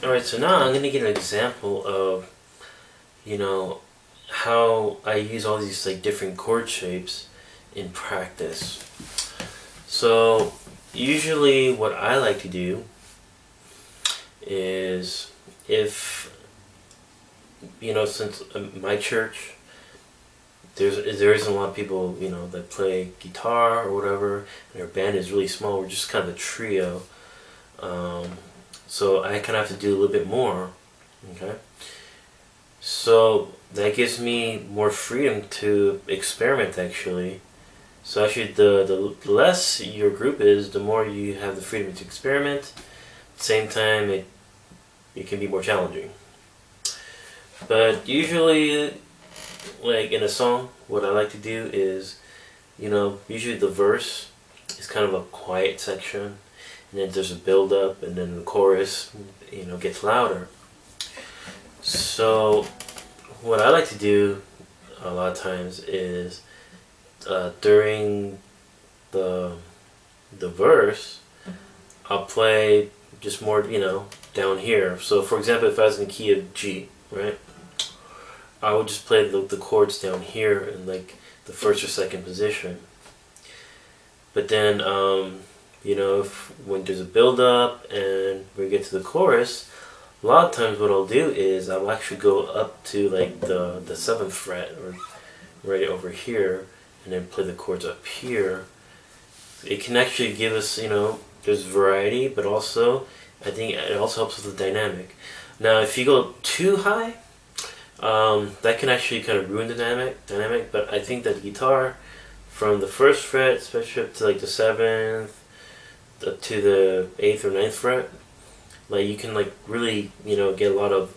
Alright, so now I'm going to get an example of, how I use all these like different chord shapes in practice. So usually what I like to do is, if since my church, there isn't a lot of people that play guitar or whatever, and our band is really small. We're just kind of a trio, so I kind of have to do a little bit more. Okay, so that gives me more freedom to experiment actually. So actually, the less your group is, the more you have the freedom to experiment. At the same time, it can be more challenging. But usually, like in a song, what I like to do is, usually the verse is kind of a quiet section, and then there's a build up, and then the chorus, gets louder. So what I like to do a lot of times is, during the verse, I'll play just more, down here. So for example, if I was in the key of G, right, I would just play the chords down here in like the first or second position. But then, when there's a build up and we get to the chorus, a lot of times what I'll do is I'll actually go up to like the 7th fret or right over here, and then play the chords up here. It can actually give us, there's variety, but also I think it also helps with the dynamic. Now if you go too high, that can actually kind of ruin the dynamic, but I think that the guitar from the 1st fret, especially up to like the 7th, to the 8th or 9th fret, like you can like really, get a lot of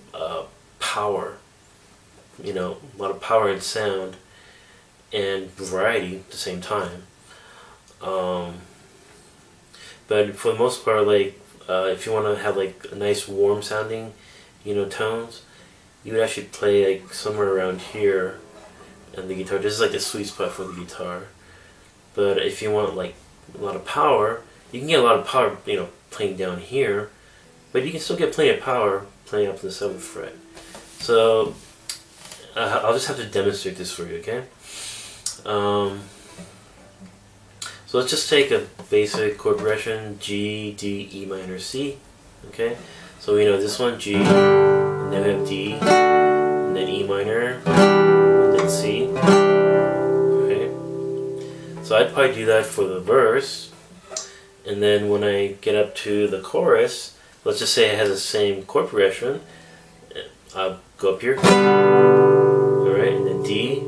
power, a lot of power and sound and variety at the same time. But for the most part, like if you want to have like a nice warm sounding, tones, you would actually play like somewhere around here on the guitar. This is like the sweet spot for the guitar. But if you want like a lot of power, you can get a lot of power, playing down here, but you can still get plenty of power playing up to the 7th fret. So I'll just have to demonstrate this for you, okay? So let's just take a basic chord progression: G, D, E minor, C. Okay, so we know this one, G, and then we have D, and then E minor, and then C. Okay, so I'd probably do that for the verse, and then when I get up to the chorus, let's just say it has the same chord progression. I'll go up here, alright, and then D,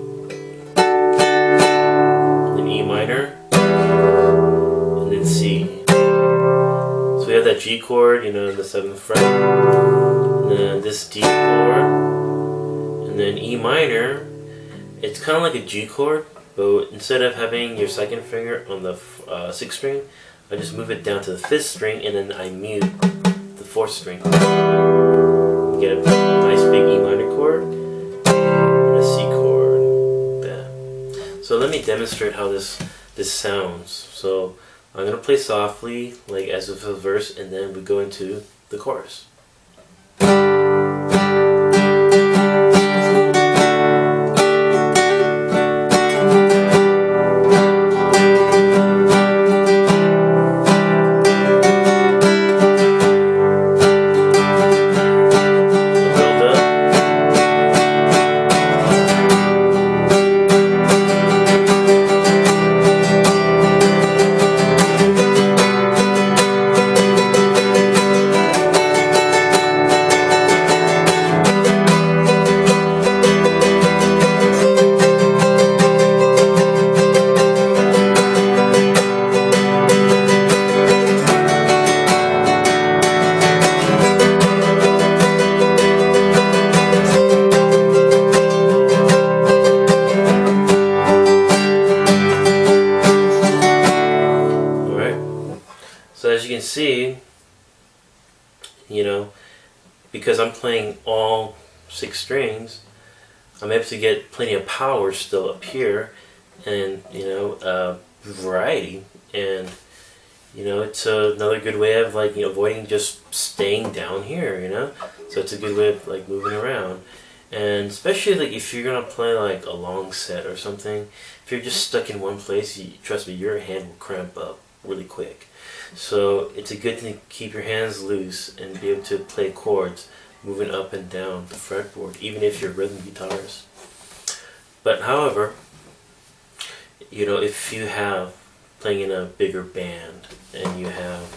and then E minor, and then C. So we have that G chord, in the 7th fret, and then this D chord, and then E minor. It's kind of like a G chord, but instead of having your 2nd finger on the 6th string, I just move it down to the 5th string, and then I mute the 4th string. You get a nice big E minor chord and a C chord. There. So let me demonstrate how this sounds. So I'm gonna play softly, like as if a verse, and then we go into the chorus. So as you can see, because I'm playing all 6 strings, I'm able to get plenty of power still up here, and variety, and you know, it's another good way of like, you know, avoiding just staying down here, you know. So it's a good way of like moving around, and especially like if you're gonna play like a long set or something, if you're just stuck in one place, trust me, your hand will cramp up really quick. So it's a good thing to keep your hands loose and be able to play chords moving up and down the fretboard, even if you're rhythm guitarist. But however, you know, if you have playing in a bigger band and you have,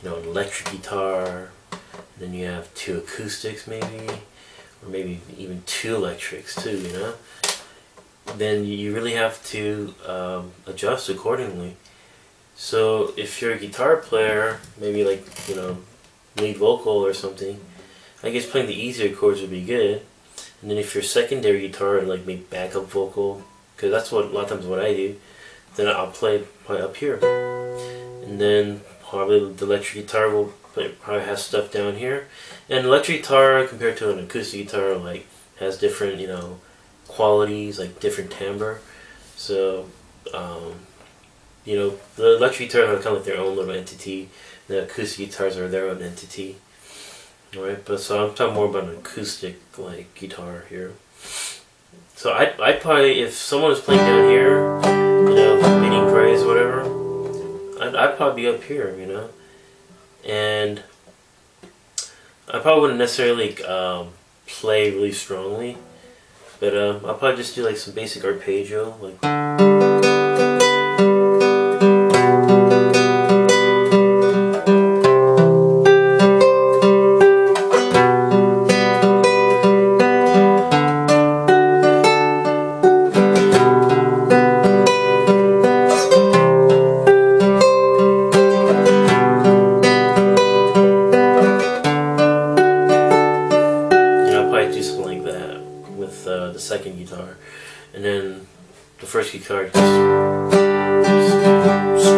you know, an electric guitar, and then you have 2 acoustics maybe, or maybe even 2 electrics too, you know, then you really have to adjust accordingly. So if you're a guitar player, maybe like, you know, lead vocal or something, I guess playing the easier chords would be good. And then if you're secondary guitar and like maybe backup vocal, because that's what a lot of times what I do, then I'll play probably up here. And then probably the electric guitar will probably has stuff down here. And electric guitar compared to an acoustic guitar like has different, you know, qualities, like different timbre. So you know, the electric guitars are kind of like their own little entity. The acoustic guitars are their own entity. Alright, but so I'm talking more about an acoustic like guitar here. So I'd probably, if someone was playing down here, you know, leading praise, whatever, I'd probably be up here, you know. And I probably wouldn't necessarily play really strongly, but I'll probably just do like some basic arpeggio, like. The second guitar, and then the first guitar just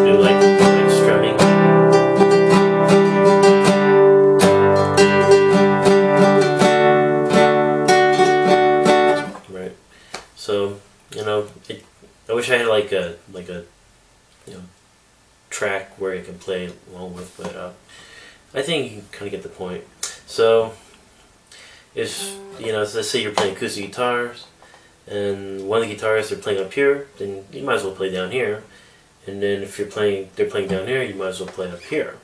do like strumming. Right. So you know, I wish I had like a you know track where I can play along with, but I think you can kind of get the point. So. If, you know, let's say you're playing acoustic guitars, and one of the guitarists are playing up here, then you might as well play down here. And then if they're playing down here, you might as well play up here.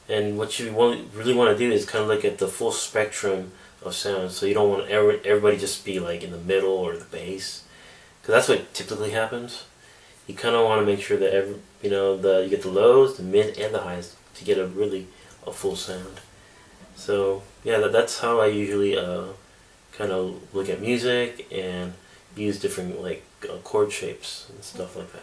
And what you really want to do is kind of look at the full spectrum of sound. So you don't want everybody just be like in the middle or the bass, because that's what typically happens. You kind of want to make sure that you know, you get the lows, the mid, and the highs to get a full sound. So yeah, that's how I usually kind of look at music and use different like chord shapes and stuff like that.